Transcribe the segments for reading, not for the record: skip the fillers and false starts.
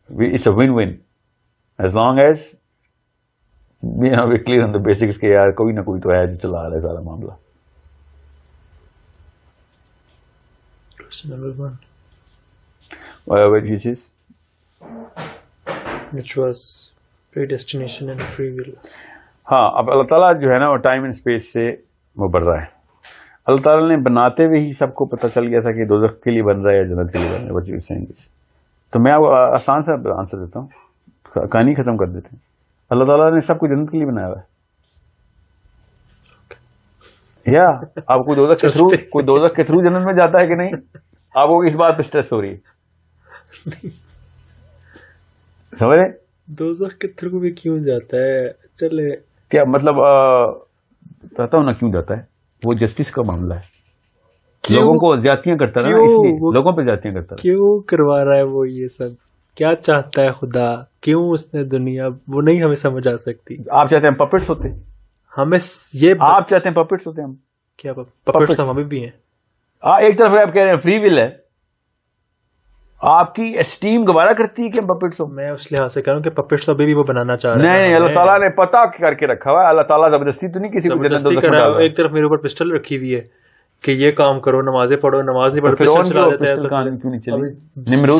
It's a win-win as long as we're clear on the basics کہ یار کوئی نہ کوئی تو ہے جو چلا رہا ہے سارا معاملہ. Question number 1. Which is which was predestination and free will. ہاں اب اللہ تعالیٰ جو ہے نا وہ ٹائم اینڈ اسپیس سے وہ بڑھ رہا ہے. اللہ تعالیٰ نے بناتے ہوئے ہی سب کو پتہ چل گیا تھا کہ دوزخ کے لیے بن رہا ہے یا جنت کے لیے بن رہا ہے. what you saying is. تو میں آسان سا آنسر دیتا ہوں, کہانی ختم کر دیتے ہیں. اللہ تعالیٰ نے سب کو جنت کے لیے بنایا ہوا ہے. یا آپ کو دوزخ کے تھرو جنت میں جاتا ہے کہ نہیں, آپ کو اس بات پہ اسٹریس ہو رہی ہے, سمجھ رہے؟ دوزخ کے تھرو بھی کیوں جاتا ہے؟ چلے کیا مطلب پتا ہوں نا کیوں جاتا ہے, وہ جسٹس کا معاملہ ہے. لوگوں کو زیادتیاں کرتا ہے نا, اس لیے لوگوں پہ زیادتیاں کرتا ہے. کیوں کروا رہا ہے وہ یہ سب؟ کیا چاہتا ہے خدا؟ کیوں اس نے دنیا, وہ نہیں ہمیں سمجھ آ سکتی. آپ چاہتے ہیں پپٹس ہوتے, ہمیں یہ آپ چاہتے ہیں پپٹس ہوتے, ہم کیا پپٹس ہمیں بھی ہیں. ایک طرف آپ کہہ رہے ہیں فری ول ہے, آپ کی اسٹیم گوارا کرتی ہے کہ ہم پپٹس ہو. میں اس لحاظ سے کہہ رہا ہوں کہ پپٹس ابھی بھی وہ بنانا چاہ رہے ہیں. نہیں, اللہ تعالیٰ نے پتہ کر کے رکھا ہوا ہے. اللہ تعالیٰ زبردستی تو نہیں کسی کو جنت دوزخ میں ڈال رہا ہے. ایک طرف میرے اوپر پسٹل رکھی ہوئی ہے کہ یہ کام کرو, نمازیں پڑھو, نماز نہیں پڑھو پسٹل چلا دیتے ہیں.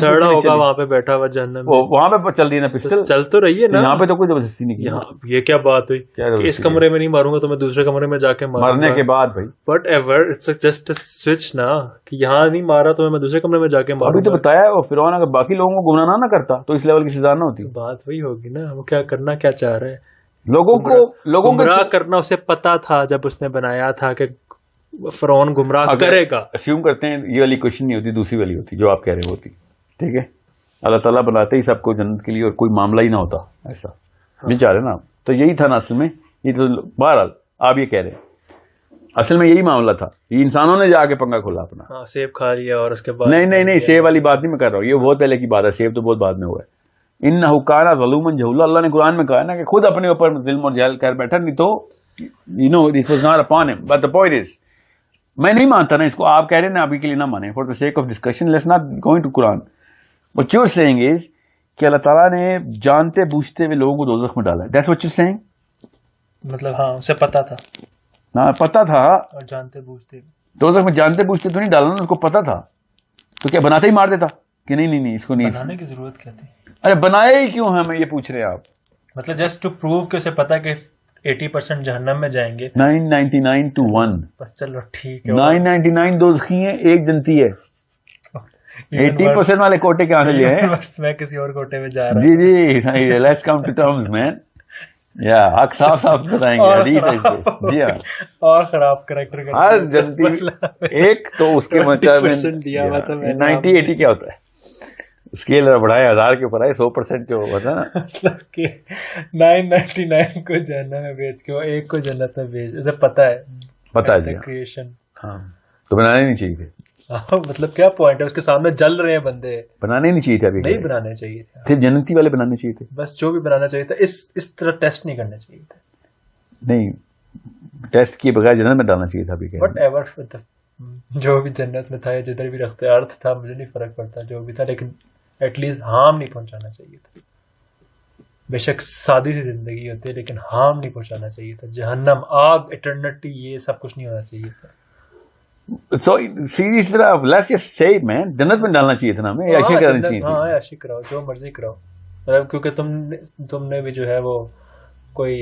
سڑا ہوگا وہاں پہ بیٹھا ہوا جہنم میں, وہاں پہ چل رہی ہے نا پسٹل, چل تو رہی ہے نا. یہاں پہ تو کوئی زبردستی نہیں کی. یہ کیا بات ہوئی کہ اس کمرے میں نہیں ماروں گا تو میں دوسرے کمرے میں جا کے مرنے کے بعد بھائی whatever, it's just switch نا, کہ یہاں نہیں مارا تو میں دوسرے کمرے میں جا کے ماروں. ابھی تو بتایا وہ فرعون اگر باقی لوگوں کو گمراہ نہ کرتا تو اس لیول کی سزا نہ ہوتی. بات وہی ہوگی نا, وہ کیا کرنا کیا چاہ رہے ہیں. لوگوں کو گمراہ کرنا اسے پتا تھا جب اس نے بنایا تھا کہ فرعون گمراہ کرے گا. اسیوم کرتے ہیں یہ والی کوشچن نہیں ہوتی, دوسری والی ہوتی جو آپ کہہ رہے ہوتی. ٹھیک ہے, اللہ تعالیٰ بناتے ہی سب کو جنت کے لیے اور کوئی معاملہ ہی نہ ہوتا ایسا نہیں چاہ رہے نا. تو یہی تھا نا اصل میں. یہ تو بہرحال آپ یہ کہہ رہے ہیں اصل میں یہی معاملہ تھا. یہ انسانوں نے جا کے پنگا کھولا اپنا, سیب کھا لیا اور اس کے بعد نہیں سیب والی بات نہیں میں کر رہا ہوں, یہ بہت پہلے کی بات ہے. سیب تو بہت بعد میں ہوا ہے. انہ کان ظلوما جہولا, اللہ نے قرآن میں کہا ہے نا کہ خود اپنے اوپر ظلم اور جہل کر بیٹھا. نہیں تو this was not upon him, but the point is میں نہیں مانتا نا اس کو. آپ کہہ رہے ہیں نا ابھی کے لیے نہ مانیں, for the sake of discussion let's not going to Quran. What you are seeing is کہ اللہ تعالیٰ نے جانتے بوجھتے ہوئے لوگوں کو دوزخ میں ڈالا ہے. That's what you saying. مطلب ہاں اسے پتا تھا, ہاں پتا تھا, اور جانتے بوجھتے دوزخ میں جانتے بوجھتے تو نہیں ڈالا نا, اس کو پتا تھا تو کیا بناتے ہی مار دیتا کہ نہیں اس کو نہیں بنانے کی ضرورت کیا تھی. ارے بنایا ہی کیوں, ہمیں یہ پوچھ رہے ہیں آپ. مطلب جسٹ ٹو پروو کہ اسے پتا کہ 80% جہنم میں جائیں گے. 999 to 1. بس چلو ٹھیک ہے, 999 دوزخی ہیں, ایک جنتی ہے. 80% والے کوٹے کہاں سے لیے ہیں؟ میں کسی اور کوٹے میں جا رہا ہوں. جی لیٹس کم ٹو ٹرمز مین. یا حق صاف بتائیں گے حدیث ہے. جی ہاں, اور خراب کریکٹر ہر جنتی ایک تو اس کے مطابق 90-80 کیا ہوتا ہے اسکیل بڑھائے 1000 کے اوپر آئے 100% جو ہوتا ہے نا, مطلب کہ 999 کو جہنم میں بھیج کے وہ ایک کو جنت میں بھیج, اسے پتا ہے جی کریشن. ہاں تو بنانے نہیں چاہیے تھے. مطلب کیا پوائنٹ ہے, اس کے سامنے جل رہے ہیں بندے, بنانے نہیں چاہیے تھے. ابھی نہیں بنانے چاہیے تھے, جنتی والے بنانے چاہیے تھے. بس جو بھی بنانا چاہیے تھا اس طرح ٹیسٹ نہیں کرنا چاہیے تھا. نہیں ٹیسٹ کیے بغیر جنت میں ڈالنا چاہیے تھا. ابھی وٹ ایور جو بھی جنت میں تھا یا جدھر بھی رکھتے ارتھ تھا, مجھے نہیں فرق پڑتا جو بھی تھا, لیکن ایٹ لیسٹ ہارم نہیں پہنچانا چاہیے تھا. بے شک سادی سی زندگی ہوتی ہے لیکن ہارم نہیں پہنچانا چاہیے تھا. جہنم, آگ, ایٹرنٹی, یہ سب کچھ نہیں ہونا چاہیے تھا. سو سیریز طرح لیٹس جسٹ سے مین جنت میں ڈالنا چاہیے تھا نا, ہمیں عیاشی کرانی چاہیے تھی. ہاں عیاشی کراؤ, جو مرضی کراؤ, مطلب کیونکہ تم نے بھی جو ہے وہ کوئی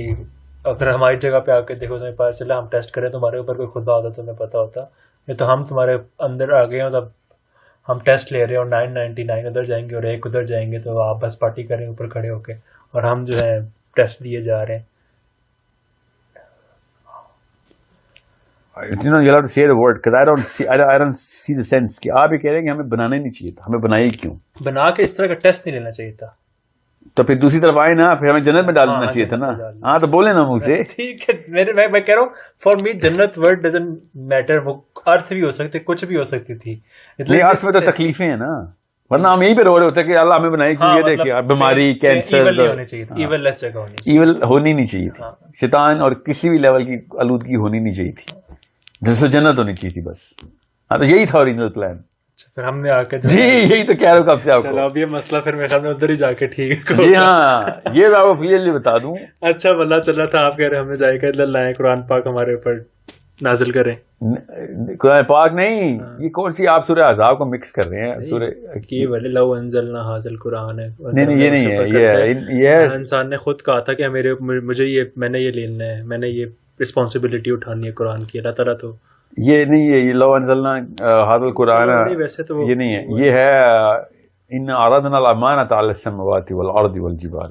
اگر ہماری جگہ پہ آ کے دیکھو تمہیں پتا چلا ہم ٹیسٹ کریں تمہارے اوپر کوئی خدا ہوتا تمہیں پتا ہوتا, یہ تو ہم تمہارے اندر آ گئے ہوں تب ہم ٹیسٹ لے رہے ہیں اور 999 ادھر جائیں گے اور ایک ادھر جائیں گے, تو آپ بس پارٹی کریں اوپر کھڑے ہو کے, اور ہم جو ہے ٹیسٹ دیے جا رہے ہیں. You have to say the word because I don't see the sense کہ آپ یہ کہہ رہے ہیں کہ ہمیں بنانا ہی نہیں چاہیے تھا. ہمیں بنائی کیوں؟ بنا کے اس طرح کا ٹیسٹ نہیں لینا چاہیے تھا. تو پھر دوسری طرف آئے نا, پھر ہمیں جنت میں ڈال دینا چاہیے تھا نا. ہاں تو بولے نا منہ سے. ٹھیک ہے, میں کہہ رہا ہوں فار می جنت ورڈ ڈزنٹ میٹر. وہ ارتھ بھی ہو سکتے, کچھ بھی ہو سکتی تھی. ارتھ میں تو تکلیفیں ہیں نا, ورنہ ہم یہیں پہ رو رہے ہوتے کہ اللہ ہمیں بنائی کیوں. یہ دیکھیے بیماری, کینسر, ایول ہونی نہیں چاہیے تھی. شیطان اور کسی بھی لیول کی آلودگی ہونی نہیں چاہیے تھی, جس سے جنت ہونی چاہیے تھی بس. ہاں تو یہی تھا اوریجنل پلان. پھر ہم نے آ کے جی یہی تو کہہ رہا ہوں کب سے آپ چلو کو. اب یہ مسئلہ پھر میرے خیال میں ادھر ہی جا کے ٹھیک ہے. جی ہاں یہ میں آپ کو کلیئرلی بتا دوں. اچھا بلا چل رہا تھا آپ کہہ رہے ہمیں ذائقہ اللہ لائیں قرآن پاک ہمارے اوپر نازل کریں. قرآن پاک نہیں, یہ کون سی آپ سورہ احزاب کو مکس کر رہے ہیں. سورہ کی ولی لو انزلنا حاضل قرآن ہے. نہیں یہ نہیں ہے, یہ انسان نے خود کہا تھا کہ مجھے یہ میں نے یہ لینا ہے, میں نے یہ رسپانسبلٹی اٹھانی ہے قرآن کی. اللہ تعالیٰ تو یہ نہیں ہے, یہ لو انزلنا حاضر القرآن ویسے تو یہ نہیں ہے, یہ ہے ان اردنا الامانۃ علی السماوات والارض والجبال.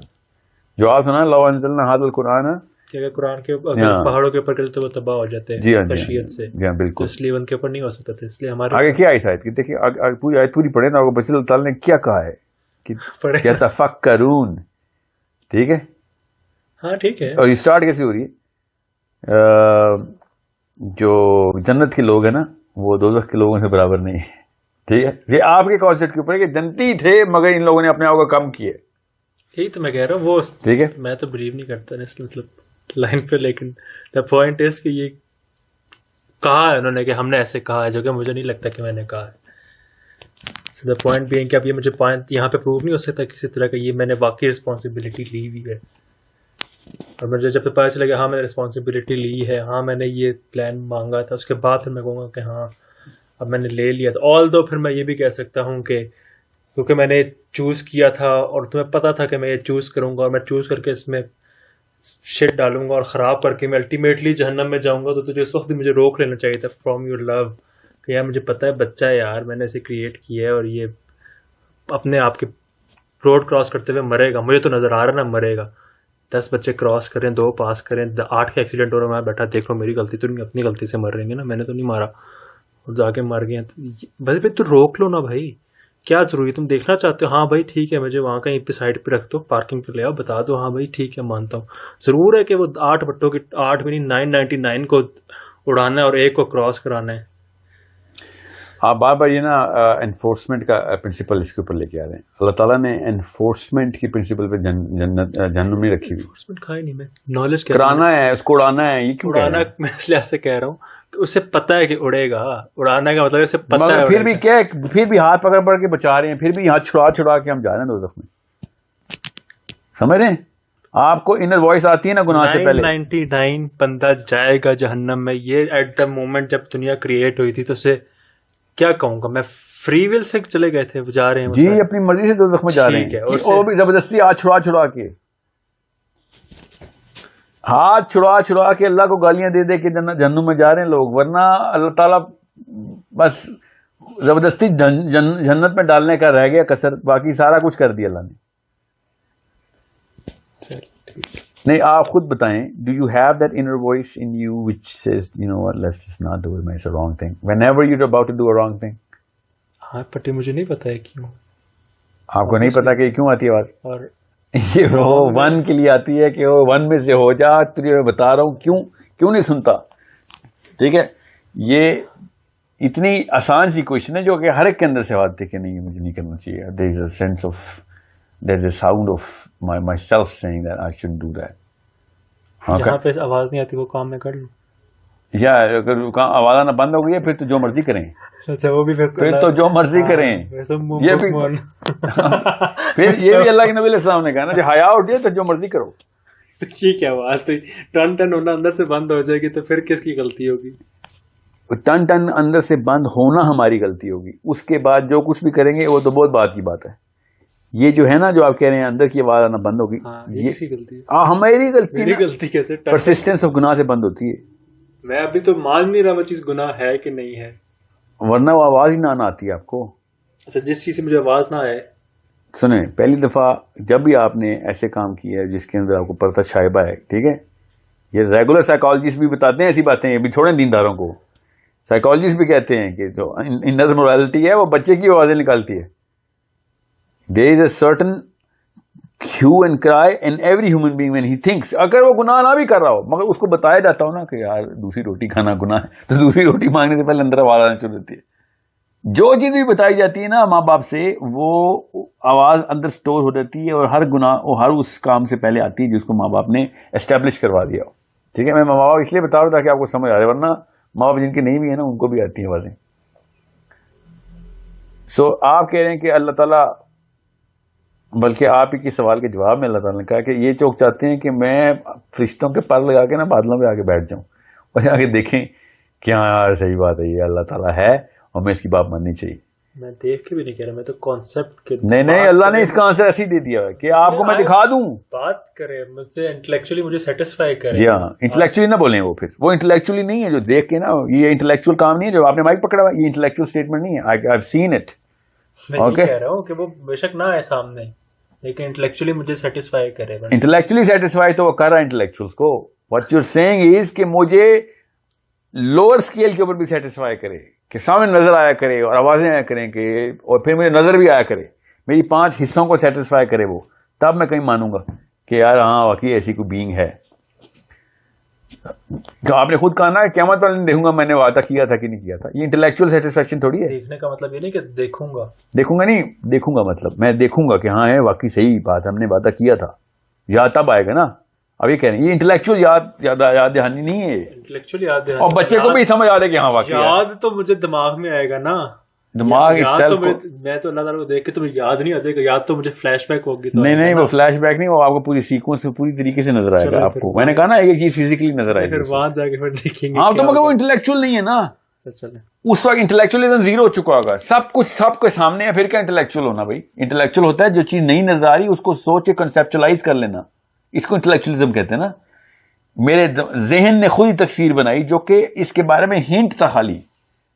جو آپ سنا لو انزلنا حاضر القرآن کہ اگر قرآن کے اگر پہاڑوں کے اوپر کرتے تو وہ تباہ ہو جاتے ہیں. جی ہاں خشیت سے. جی ہاں بالکل. اس لیے ان کے اوپر نہیں ہو سکتا تھا, اس لیے ہمارے آگے کیا ہے آیت کی دیکھیے, پوری آیت پوری پڑھیں نا آپ کو بچے اللہ تعالیٰ نے کیا کہا ہے کہ یتفکرون. ٹھیک ہے, ہاں ٹھیک ہے. اور یہ اسٹارٹ کیسے ہو رہی ہے؟ جو جنت کے لوگ ہیں نا وہ دوزخ کے لوگوں سے برابر نہیں ہے. ٹھیک ہے, یہ آپ کے کانسیپٹ کے اوپر ہے کہ جنتی تھے مگر ان لوگوں نے اپنے آپ کو کم کیے. یہی تو میں کہہ رہا ہوں, وہ ٹھیک ہے میں تو بلیو نہیں کرتا مطلب لائن پہ, لیکن دا پوائنٹ از کہ یہ کہا ہے انہوں نے کہ ہم نے ایسے کہا ہے, جو کہ مجھے نہیں لگتا کہ میں نے کہا ہے. سو دا پوائنٹ بھی ہے کہ اب یہ مجھے پوائنٹ یہاں پہ پروو نہیں ہو سکتا کسی طرح کا یہ میں نے واقعی رسپانسبلٹی لی ہوئی ہے. اور مجھے جب پتہ چلے گا ہاں میں نے رسپانسبلٹی لی ہے, ہاں میں نے یہ پلان مانگا تھا, اس کے بعد پھر میں کہوں گا کہ ہاں اب میں نے لے لیا تھا. آل دو پھر میں یہ بھی کہہ سکتا ہوں کہ کیونکہ میں نے چوز کیا تھا اور تمہیں پتہ تھا کہ میں یہ چوز کروں گا اور میں چوز کر کے اس میں شٹ ڈالوں گا اور خراب کر کے میں الٹیمیٹلی جہنم میں جاؤں گا, تو تجھے اس وقت بھی مجھے روک لینا چاہیے تھا فرام یور لو کہ یار مجھے پتہ ہے بچہ ہے یار, میں نے اسے کریٹ کیا ہے اور یہ اپنے آپ کے روڈ کراس کرتے ہوئے مرے گا. مجھے تو نظر آ رہا نا مرے گا. 10 بچے کراس کریں, 2 پاس کریں, 8 کا ایکسیڈنٹ ہو رہا ہے, میں بیٹھا دیکھ لو میری غلطی تو نہیں, اپنی غلطی سے مر رہے ہیں نا, میں نے تو نہیں مارا اور جا کے مر گئے. بھائی تو روک لو نا بھائی, کیا ضروری ہے؟ تم دیکھنا چاہتے ہو, ہاں بھائی ٹھیک ہے مجھے وہاں کہیں پہ سائڈ پہ رکھ دو, پارکنگ پہ لے آؤ, بتا دو ہاں بھائی ٹھیک ہے مانتا ہوں. ضرور ہے کہ وہ 8 بٹوں کی 8 بھی نہیں 999 کو اڑانا ہے اور 1 کو کراس کرانا ہے. آپ بار بار یہ نا انفورسمنٹ کا پرنسپل اس کے اوپر لے کے آ رہے ہیں. اللہ تعالیٰ نے انفورسمنٹ کی پرنسپل پہ جہنم نہیں رکھی ہوئی. انفورسمنٹ کھائی نہیں, میں نالج کرانا ہے, اس کو اڑانا ہے. یہ کیوں اڑانا میں اس لحاظ سے کہہ رہا ہوں کہ اسے پتہ ہے کہ اڑے گا, اڑانا کا مطلب اسے پتہ ہے. پھر بھی کیا, پھر بھی ہاتھ پکڑ پکڑ کے بچا رہے ہیں, پھر بھی ہاتھ چھڑا کے ہم جا رہے ہیں دوزخ میں. سمجھ رہے ہیں آپ کو انر وائس آتی ہے نا گناہ سے پہلے. 99 بندہ جائے گا جہنم میں. یہ ایٹ دا مومنٹ جب دنیا کریٹ ہوئی تھی تو اسے کیا کہوں گا میں, فری ول سے چلے گئے تھے, جا رہے ہیں جی اپنی مرضی سے دوزخ میں جا رہے ہیں, اور بھی زبردستی ہاتھ چھڑا کے, ہاتھ چھڑا کے اللہ کو گالیاں دے دے کے جہنم میں جا رہے ہیں لوگ. ورنہ اللہ تعالیٰ بس زبردستی جنت میں ڈالنے کا رہ گیا کسر, باقی سارا کچھ کر دیا اللہ نے. نہیں آپ خود بتائیں, do you have that inner voice in you which says you know what, let's just not do it, it's a wrong thing whenever you're about to do a wrong thing. ہاں پٹی مجھے نہیں پتا ہے کیوں, آپ کو نہیں پتا کہ کیوں آتی ہے بات, اور یہ وہ 1 کے لیے آتی ہے کہ وہ 1 میں سے ہو جا, تجھے میں بتا رہا ہوں کیوں نہیں سنتا. ٹھیک ہے, یہ اتنی آسان سی کوشچن ہے جو کہ ہر ایک کے اندر سے آتی ہے کہ نہیں مجھے نہیں کرنا چاہیے. there is a sense of, there's a sound of myself saying that I shouldn't do that. جہاں پہ آواز نہیں آتی وہ کام میں کر لوں, یا اگر آواز آنا بند ہو گئی ہے پھر تو جو مرضی کریں. اچھا وہ بھی پھر تو جو مرضی کریں. یہ بھی پھر یہ بھی اللہ کے نبی علیہ السلام نے کہا نا, جو حیا اٹھے تو جو مرضی کرو. یہ کیا بات ہے, ٹن ہونا اندر سے بند ہو جائے گی تو پھر کس کی غلطی ہوگی؟ ٹن اندر سے بند ہونا ہماری غلطی ہوگی, اس کے بعد جو کچھ بھی کریں گے وہ تو بہت بات کی بات ہے. یہ جو ہے نا جو آپ کہہ رہے ہیں اندر کی آواز آنا بند ہوگی, یہ کسی غلطی ہے؟ ہماری غلطی. میری غلطی کیسے؟ پرسسٹنس آف گناہ سے بند ہوتی ہے. میں ابھی تو مان نہیں رہا وہ چیز گناہ ہے کہ نہیں ہے, ورنہ وہ آواز ہی نہ آتی ہے آپ کو. اچھا جس چیز سے مجھے آواز نہ آئے. سنیں, پہلی دفعہ جب بھی آپ نے ایسے کام کیا ہے جس کے اندر آپ کو پردہ شائبہ ہے, ٹھیک ہے, یہ ریگولر سائیکالوجسٹ بھی بتاتے ہیں ایسی باتیں, یہ بھی چھوڑیں دینداروں کو. سائیکالوجسٹ بھی کہتے ہیں کہ جو انر مورالٹی ہے وہ بچے کی آوازیں نکالتی ہے. there is a certain hue and cry in every human being when he thinks, اگر وہ گناہ نہ بھی کر رہا ہو مگر اس کو بتایا جاتا ہو نا کہ یار دوسری روٹی کھانا گناہ ہے, تو دوسری روٹی مانگنے سے پہلے اندر آواز آنا شروع ہوتی ہے. جو چیز بھی بتائی جاتی ہے نا ماں باپ سے, وہ آواز اندر سٹور ہو جاتی ہے, اور ہر گناہ وہ ہر اس کام سے پہلے آتی ہے جس کو ماں باپ نے اسٹیبلش کروا دیا ہو. ٹھیک ہے, میں ماں باپ اس لیے بتا رہا ہوں تاکہ آپ کو سمجھ آ رہے, ورنہ ماں باپ جن کے نہیں بھی ہے نا ان کو بھی آتی ہیں آوازیں. سو آپ کہہ رہے ہیں کہ اللہ تعالیٰ، بلکہ آپ ہی کے سوال کے جواب میں اللہ تعالیٰ نے کہا کہ یہ چوک چاہتے ہیں کہ میں فرشتوں کے پر لگا کے نا بادلوں پہ آ کے بیٹھ جاؤں اور آ کے دیکھیں کہ ہاں یار صحیح بات ہے، یہ اللہ تعالیٰ ہے اور میں اس کی بات ماننی چاہیے. میں دیکھ کے بھی نہیں کہہ رہا، میں تو کانسیپٹ کے نہیں اللہ نے اس کا آنسر ایسے دے دیا ہے کہ آپ کو میں دکھا دوں. بات کرے مجھ سے انٹلیکچولی، مجھے سیٹسفائی کرے. یا انٹلیکچولی نہ بولیں، وہ پھر وہ انٹلیکچولی نہیں ہے جو دیکھ کے نا، یہ انٹلیکچول کام نہیں ہے جو آپ نے مائک پکڑا ہوا، یہ انٹلیکچول اسٹیٹمنٹ نہیں ہے. I have seen it. میں یہ کہہ رہا ہوں کہ وہ بے شک نہ ہے سامنے، لیکن انٹلیکچولی مجھے سیٹسفائی کرے. انٹلیکچولی سیٹسفائی تو وہ کر رہا ہے انٹلیکچوئلس کو. What you are seeing is کہ مجھے لوور اسکیل کے اوپر بھی سیٹسفائی کرے، کہ سامنے نظر آیا کرے اور آوازیں آیا کریں کہ، اور پھر مجھے نظر بھی آیا کرے، میری 5 حصوں کو سیٹسفائی کرے وہ، تب میں کہیں مانوں گا کہ یار ہاں واقعی ایسی کوئی بینگ ہے. آپ نے خود کہا نا قیامت والے دن دیکھوں گا، میں نے وعدہ کیا تھا کہ نہیں کیا تھا. یہ انٹلیکچوئل سیٹسفیکشن تھوڑی ہے. دیکھنے کا مطلب یہ نہیں کہ دیکھوں گا نہیں، دیکھوں گا مطلب میں دیکھوں گا کہ ہاں ہے واقعی صحیح بات، ہم نے وعدہ کیا تھا. یاد تب آئے گا نا. اب یہ کہہ رہے ہیں یہ انٹلیکچوئل یاد دہانی نہیں ہے، انٹلیکچولی یاد دہانی. اور بچے کو بھی سمجھ آ رہا ہے کہ ہاں واقعی یاد تو مجھے دماغ میں آئے گا نا. دماغ میں تو اللہ تعالیٰ کو دیکھ کے تمہیں یاد نہیں آ جائے گا، یاد تو مجھے فلیش بیک ہوگی. نہیں وہ فلیش بیک نہیں، وہ آپ کو پوری سیکوینس میں پوری طریقے سے نظر آئے گا آپ کو. میں نے کہا نا ایک چیز فزیکلی نظر آئے گی، پھر وہاں جا کے پھر دیکھیں گے. ہاں تو مگر وہ انٹلیکچوئل نہیں ہے نا. اس وقت انٹلیکچوئلزم زیرو ہو چکا ہوگا، سب کچھ سب کے سامنے ہے. پھر کیا انٹلیکچوئل ہونا بھائی؟ انٹلیکچوئل ہوتا ہے جو چیز نہیں نظر آ رہی اس کو سوچ کے کنسپچلائز کر لینا، اس کو انٹلیکچوئلزم کہتے ہیں نا. میرے ذہن نے خود ہی تصویر بنائی جو کہ اس کے بارے میں ہنٹ تھا، خالی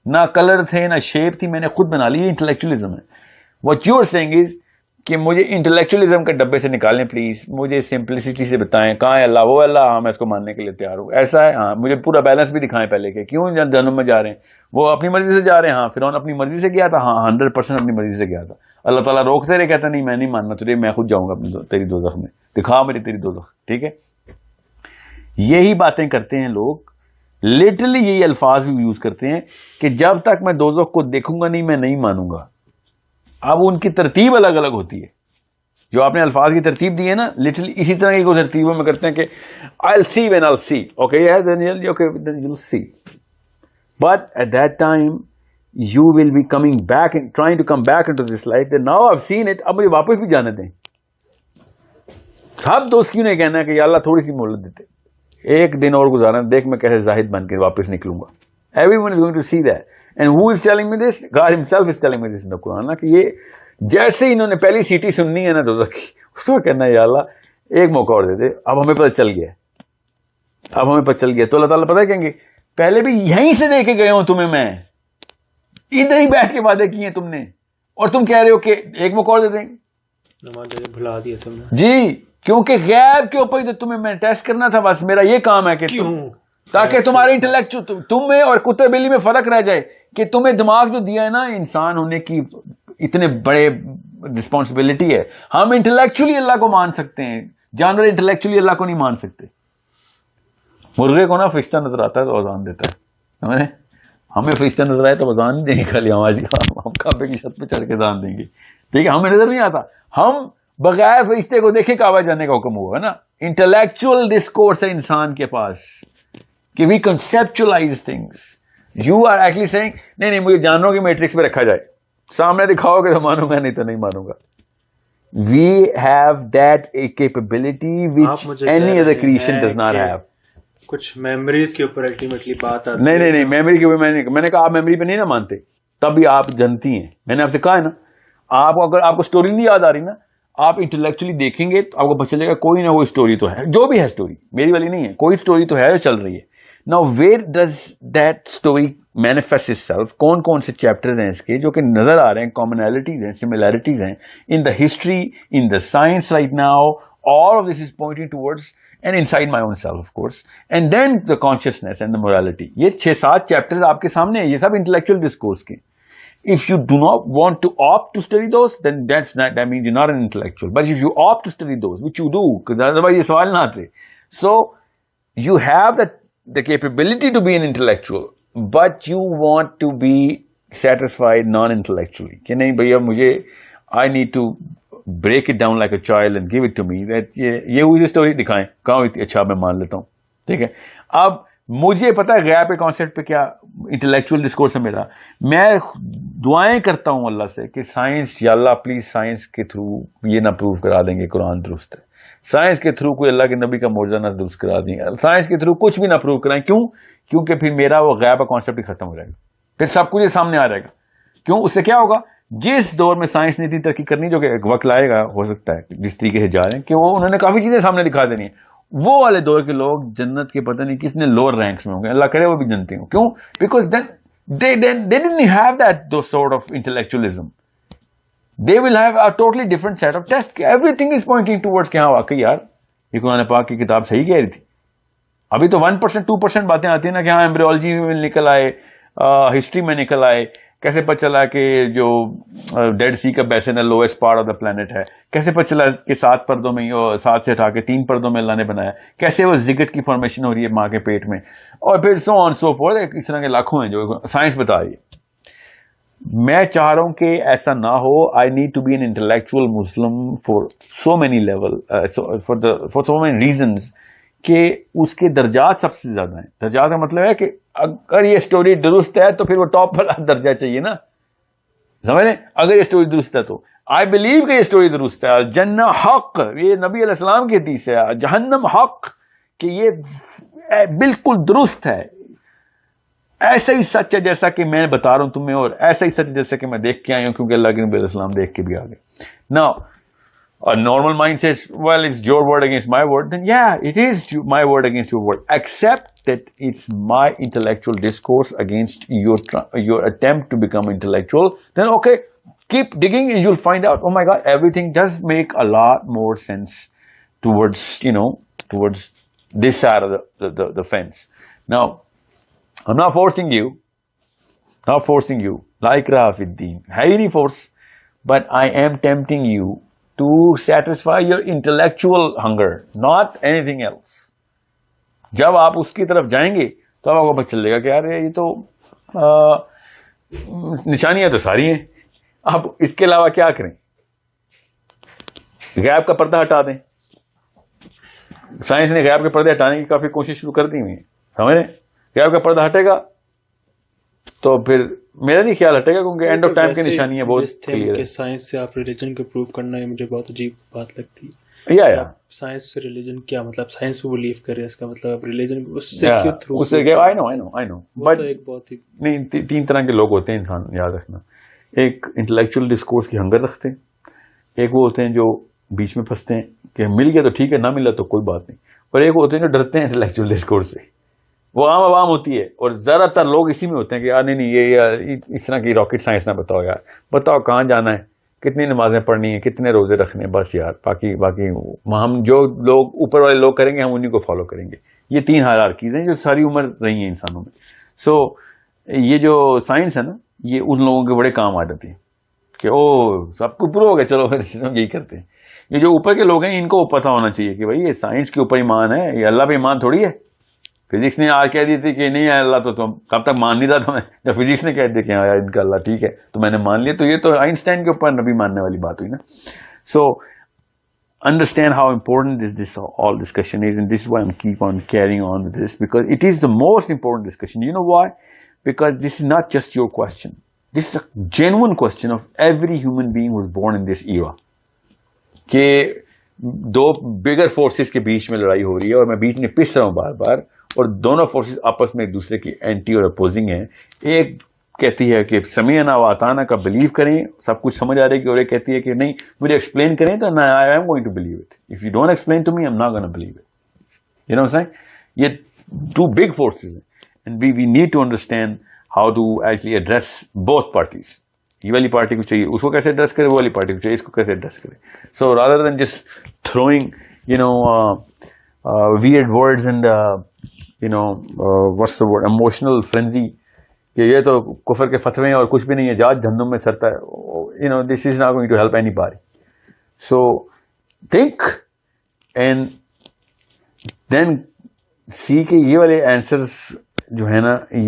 نہ کلر تھے نہ شیپ تھی، میں نے خود بنا لی. یہ انٹلیکچوئلزم ہے. What you are seeing is کہ مجھے انٹلیکچوئلزم کے ڈبے سے نکالیں پلیز، مجھے سمپلسٹی سے بتائیں کہاں ہے اللہ، وہ اللہ، ہاں میں اس کو ماننے کے لیے تیار ہوں. ایسا ہے ہاں، مجھے پورا بیلنس بھی دکھائیں پہلے کہ کیوں جہنم میں جا رہے ہیں. وہ اپنی مرضی سے جا رہے ہیں، ہاں فرعون اپنی مرضی سے گیا تھا، ہاں 100% اپنی مرضی سے گیا تھا. اللہ تعالیٰ روکتے رہے، کہتا نہیں میں نہیں ماننا تجھے، میں خود جاؤں گا اپنی تیری دوزخ میں، دکھا میری تیری دوزخ. ٹھیک ہے، یہی باتیں کرتے ہیں لوگ، لٹرلی یہی الفاظ بھی یوز کرتے ہیں کہ جب تک میں دوزخ کو دیکھوں گا نہیں میں نہیں مانوں گا. اب ان کی ترتیب الگ الگ ہوتی ہے، جو آپ نے الفاظ کی ترتیب دی ہے نا، لٹرلی اسی طرح کی کوئی ترتیبوں میں کرتے ہیں کہ I'll see when I'll see. Okay, yeah, then you'll see. But at that time you will be coming back and trying to come back into this life that now I've seen it. اب مجھے واپس بھی جانے دیں. سب دوست کیوں نہیں کہنا ہے کہ یا اللہ تھوڑی سی مہلت دیتے، ایک دن اور گزارا، دیکھ میں کیسے زاہد بن کے واپس نکلوں گا. Everyone is going to see that. And who is telling me this? God himself is telling me this in the Quran. کہ یہ جیسے انہوں نے پہلی سیٹی سننی ہے نا دوزخ کی، اس کو کہنا ہے یا اللہ ایک موقع اور دے دے، اب ہمیں پتہ چل گیا، اب ہمیں پتہ چل گیا. تو اللہ تعالیٰ پتہ کہیں گے پہلے بھی یہیں سے دے کے گئے ہوں تمہیں، میں ادھر ہی بیٹھ کے وعدے کیے تم نے، اور تم کہہ رہے ہو کہ ایک موقع اور دے دیں. بھلا دیا تم نے جی، کیونکہ غیب کے اوپر تمہیں میں ٹیسٹ کرنا تھا، بس میرا یہ کام ہے کہ تاکہ تمہارے انٹلیکچوئل تم میں اور کتے بلی میں فرق رہ جائے کہ تمہیں دماغ جو دیا ہے نا انسان ہونے کی اتنے بڑے رسپانسبلٹی ہے. ہم انٹلیکچولی اللہ کو مان سکتے ہیں، جانور انٹلیکچولی اللہ کو نہیں مان سکتے. مرغے کو نا فرشتہ نظر آتا ہے تو اذان دیتا ہے، ہمیں فرشتہ نظر آئے تو اذان نہیں دیں گے، خالی ہم کعبے کی چھت پہ چڑھ کے اذان دیں گے. ٹھیک ہے، ہمیں نظر نہیں آتا، ہم بغیر فرشتے کو دیکھے کعبہ جانے کا حکم ہوا ہے نا. انٹلیکچوئل ڈسکورس ہے انسان کے پاس کہ we conceptualise things. You are actually seeing نہیں مجھے جانوروں کی میٹرکس میں رکھا جائے، سامنے دکھاؤ گے تو مانوں گا، نہیں تو نہیں مانوں گا. We have that a capability which any other creation does not have. کچھ میموریز کے اوپر الٹیمیٹلی بات آتی ہے. نہیں میموری کے اوپر میں نے کہا آپ میموری پہ نہیں نا مانتے، تب بھی آپ جانتی ہیں. میں نے آپ سے کہا ہے نا، آپ اگر آپ کو اسٹوری نہیں یاد آ رہی نا، آپ انٹلیکچولی دیکھیں گے تو آپ کو پتہ چلے گا کوئی نہ کوئی اسٹوری تو ہے، جو بھی ہے اسٹوری میری والی نہیں ہے، کوئی اسٹوری تو ہے جو چل رہی ہے. Now where does that story manifest itself? کون سے چیپٹرز ہیں اس کے جو کہ نظر آ رہے ہیں، commonalities ہیں، similarities ہیں in the history, in the science right now. All of this is pointing towards and inside my own self of course, and then the consciousness and the morality. یہ 6-7 چیپٹرز آپ کے سامنے ہیں، یہ سب intellectual discourse کے. If you do not want to opt to study those, then that means you're not an intellectual. But if you opt to study those, which you do, because otherwise یہ سوال نہ آتے. So you have the capability to be an intellectual, but you want to be satisfied non-intellectually. کہ نہیں بھیا مجھے I need to break it down like a child and give it to me. That یہ ہوئی story دکھائیں، کہاں ہوئی تھی، اچھا میں مان لیتا ہوں. ٹھیک ہے، اب مجھے پتا ہے غیب کے کانسیپٹ پہ کیا انٹلیکچوئل ڈسکورس سے ملا. میں دعائیں کرتا ہوں اللہ سے کہ سائنس, یا اللہ پلیز سائنس کے تھرو یہ نہ پروو کرا دیں گے قرآن درست ہے, سائنس کے تھرو کوئی اللہ کے نبی کا معجزہ نہ درست کرا دیں, سائنس کے تھرو کچھ بھی نہ پروو کرائیں. کیوں؟ کیونکہ پھر میرا وہ غیب کا کانسیپٹ ہی ختم ہو جائے گا, پھر سب کچھ سامنے آ جائے گا. کیوں؟ اس سے کیا ہوگا, جس دور میں سائنس نے اتنی ترقی کرنی, جو کہ ایک وقت لائے گا, ہو سکتا ہے جس طریقے سے جا رہے ہیں کہ وہ انہوں نے کافی چیزیں سامنے دکھا دینی ہیں, وہ والے دور کے لوگ جنت کے پتہ نہیں کتنے لوور رینکس میں ہوں گے, اللہ کرے وہ بھی جنتے ہوں. کیوں؟ Because they didn't have those sort of intellectualism. They will have a totally different set of tests. Everything is pointing towards کہ ہاں واقعی یار یہ قرآن پاک کی کتاب صحیح کہہ رہی تھی. ابھی تو 1% 2% باتیں آتی ہیں نا کہ ہاں ایمبریولوجی میں نکل آئے, ہسٹری میں نکل آئے, کیسے پتہ چلا کہ جو ڈیڈ سی کا بیسن ہے lowest part of the plant ہے, کیسے پتہ چلا کہ 7 پردوں میں 7 سے ہٹا کے 3 پردوں میں اللہ نے بنایا, کیسے وہ زگٹ کی فارمیشن ہو رہی ہے ماں کے پیٹ میں, اور پھر سو آن سو فورتھ, اس طرح کے لاکھوں ہیں جو سائنس بتا رہی ہے. میں چاہ رہا ہوں کہ ایسا نہ ہو. I need to be an intellectual Muslim for so many level, for so many reasons, کہ اس کے درجات سب سے زیادہ ہیں. درجات کا مطلب ہے کہ اگر یہ سٹوری درست ہے تو پھر وہ ٹاپ والا درجہ چاہیے نا, سمجھ لیں. اگر یہ سٹوری درست ہے تو آئی بلیو کہ یہ سٹوری درست ہے. جنہ حق, یہ نبی علیہ السلام کی حدیث ہے. جہنم حق, کہ یہ بالکل درست ہے, ایسا ہی سچ ہے جیسا کہ میں بتا رہا ہوں تمہیں, اور ایسا ہی سچ جیسا کہ میں دیکھ کے آئی ہوں, کیونکہ اللہ کے نبی علیہ السلام دیکھ کے بھی آ گئے. Now a normal mind says, well, it's your word against my word. Then yeah, it is my word against your word, except that it's my intellectual discourse against your attempt to become intellectual. Then okay, keep digging and you'll find out, oh my God, everything does make a lot more sense towards this side of the fence. Now I'm not forcing you, la ikraha fi ddin, hai nahi force, but I am tempting you to satisfy your intellectual hunger, not anything else. جب آپ اس کی طرف جائیں گے تو آپ کو پتہ چلے گا کہ یار یہ تو نشانیاں تو ساری ہیں, آپ اس کے علاوہ کیا کریں. غیب کا پردہ ہٹا دیں. سائنس نے غیب کے پردے ہٹانے کی کافی کوشش شروع کر دی ہوئی ہے, سمجھ رہے. غیب کا پردہ ہٹے گا تو پھر میرا نہیں خیال ہٹے گا, کیونکہ اینڈ آف ٹائم کی نشانیاں بہت کلیئر ہے. سائنس سے آپ ریلیجن کو پروو کرنا ہے, مجھے بہت عجیب بات لگتی ہے. یا سائنس سے ریلیجن کیا مطلب, سائنس کو بلیو کرے, اس کا مطلب ریلیجن اس سے کیوں تھرو, اس سے آئی نو بٹ ایک بہت ہی نہیں, 3 طرح کے لوگ ہوتے ہیں انسان, یاد رکھنا. ایک انٹلیکچوئل ڈسکورس کی ہنگر رکھتے ہیں, ایک وہ ہوتے ہیں جو بیچ میں پھنستے ہیں کہ مل گیا تو ٹھیک ہے, نہ ملا تو کوئی بات نہیں, اور ایک ہوتے ہیں جو ڈرتے ہیں انٹلیکچوئل ڈسکورس سے. وہ عام عوام ہوتی ہے, اور زیادہ تر لوگ اسی میں ہوتے ہیں کہ یار نہیں یہ اس طرح کی راکٹ سائنس نہ بتاؤ یار, بتاؤ کہاں جانا ہے, کتنی نمازیں پڑھنی ہیں, کتنے روزے رکھنے ہیں, بس یار باقی ہم جو لوگ اوپر والے لوگ کریں گے ہم انہیں کو فالو کریں گے. یہ 3 ہائرارکیز ہیں جو ساری عمر رہی ہیں انسانوں میں. سو یہ جو سائنس ہے نا, یہ ان لوگوں کے بڑے کام آ جاتی ہے کہ او سب کو پرو ہو گئے, چلو یہی کرتے ہیں. یہ جو اوپر کے لوگ ہیں ان کو پتہ ہونا چاہیے کہ بھائی یہ سائنس کے اوپر ایمان ہے, یہ اللہ پہ ایمان تھوڑی ہے. فزکس نے آج کہہ دی تھی کہ نہیں ہے اللہ, تو تم کب تک مان نہیں رہا تھا میں, جب فزکس نے کہہ دیا کہ ہاں ان کا اللہ ٹھیک ہے تو میں نے مان لیا, تو یہ تو آئنسٹائن کے اوپر نبی ماننے والی بات ہوئی نا. سو understand how important this all discussion is, and this is why I'm keep on carrying on with this, because it is the most important discussion. You know why? Because this is not just your question. This is a genuine question of every human being who was born in this era. کہ 2 bigger forces کے بیچ میں لڑائی ہو رہی ہے, اور میں بیچ میں پس رہا ہوں بار بار, اور دونوں فورسز آپس میں ایک دوسرے کی اینٹی اور اپوزنگ ہیں. ایک کہتی ہے کہ سمیعنا و اطعنا کا بلیو کریں, سب کچھ سمجھ آ رہی ہے, اور ایک کہتی ہے کہ نہیں مجھے ایکسپلین کریں تو I am going to believe it, if you don't explain to me I am not gonna believe it. You know what I saying. یہ 2 big forces ہیں, and we need to understand how to actually address both parties. یہ والی party کو چاہیے اس کو کیسے address کرے, وہ والی پارٹی کو چاہیے اس کو کیسے ایڈریس کرے. So rather than just throwing weird words and what's the word, emotional frenzy, کہ یہ تو کفر کے فتوے ہیں اور کچھ بھی نہیں ہے, جہاز جہنم میں سرتا ہے. This is not going to help anybody. So think and then see کہ یہ والے answers جو ہے نا, یہ